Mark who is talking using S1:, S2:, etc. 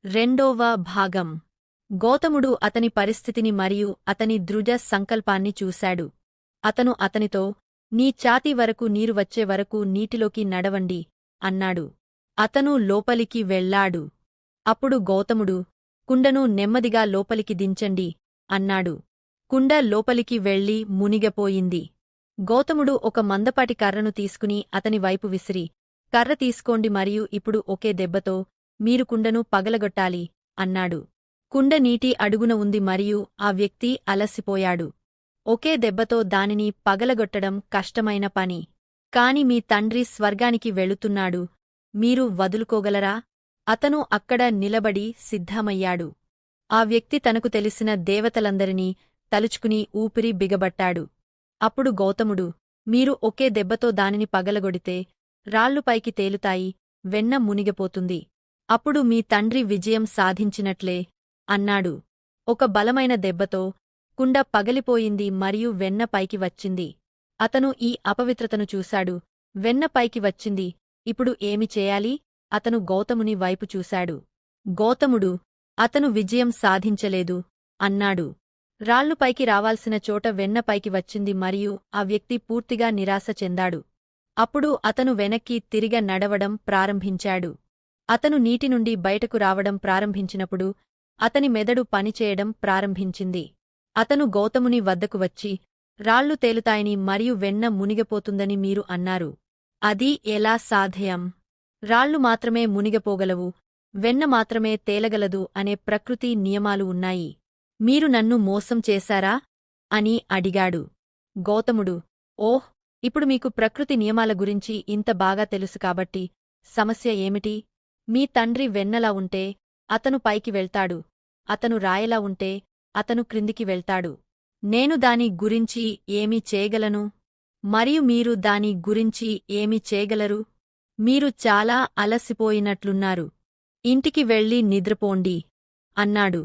S1: రెండోవ భాగం. గౌతముడు అతని పరిస్థితిని మరియు అతని దృఢ సంకల్పాన్ని చూశాడు. అతను అతనితో, నీ ఛాతీ వరకు నీరు వచ్చే వరకు నీటిలోకి నడవండి అన్నాడు. అతను లోపలికి వెళ్ళాడు. అప్పుడు గౌతముడు, కుండను నెమ్మదిగా లోపలికి దించండి అన్నాడు. కుండ లోపలికి వెళ్లి మునిగపోయింది. గౌతముడు ఒక మందపాటి కర్రను తీసుకుని అతని వైపు విసిరి, కర్ర తీసుకోండి మరియు ఇప్పుడు ఒకే దెబ్బతో మీరు కుండను పగలగొట్టాలి అన్నాడు. కుండ నీటి అడుగున ఉంది మరియు ఆ వ్యక్తి అలసిపోయాడు. ఒకే దెబ్బతో దానిని పగలగొట్టడం కష్టమైన పని. కాని మీ తండ్రి స్వర్గానికి వెళుతున్నాడు, మీరు వదులుకోగలరా? అతను అక్కడ నిలబడి సిద్ధమయ్యాడు. ఆ వ్యక్తి తనకు తెలిసిన దేవతలందరినీ తలుచుకుని ఊపిరి బిగబట్టాడు. అప్పుడు గౌతముడు, మీరు ఒకే దెబ్బతో దానిని పగలగొడితే రాళ్లు పైకి తేలుతాయి, వెన్న మునిగిపోతుంది. అప్పుడు మీ తండ్రి విజయం సాధించినట్లే అన్నాడు. ఒక బలమైన దెబ్బతో కుండ పగిలిపోయింది మరియు వెన్న పైకి వచ్చింది. అతను ఈ అపవిత్రతను చూశాడు. వెన్న పైకి వచ్చింది, ఇప్పుడు ఏమి చేయాలి? అతను గౌతముని వైపు చూశాడు. గౌతముడు, అతను విజయం సాధించలేదు అన్నాడు. రాళ్లు పైకి రావాల్సిన చోట వెన్న పైకి వచ్చింది మరియు ఆ వ్యక్తి పూర్తిగా నిరాశ చెందాడు. అప్పుడు అతను వెనక్కి తిరిగ నడవడం ప్రారంభించాడు. అతను నీటి నుండి బయటకు రావడం ప్రారంభించినప్పుడు అతని మెదడు పనిచేయడం ప్రారంభించింది. అతను గౌతముని వద్దకు వచ్చి, రాళ్లు తేలుతాయని మరియు వెన్న మునిగిపోతుందని మీరు అన్నారు. అది ఎలా సాధ్యం? రాళ్లు మాత్రమే మునిగిపోగలవు, వెన్న మాత్రమే తేలగలదు అనే ప్రకృతి నియమాలు ఉన్నాయి. మీరు నన్ను మోసం చేశారా అని అడిగాడు. గౌతముడు, ఓహ్, ఇప్పుడు మీకు ప్రకృతి నియమాల గురించి ఇంత బాగా తెలుసు కాబట్టి సమస్య ఏమిటి? మీ తండ్రి వెన్నలా ఉంటే అతను పైకి వెళ్తాడు, అతను రాయలా ఉంటే అతను క్రిందికి వెళ్తాడు. నేను దాని గురించి ఏమి చేయగలను? మరియు మీరు దాని గురించి ఏమి చేయగలరు? మీరు చాలా అలసిపోయినట్లున్నారు. ఇంటికి వెళ్ళి నిద్రపోండి అన్నాడు.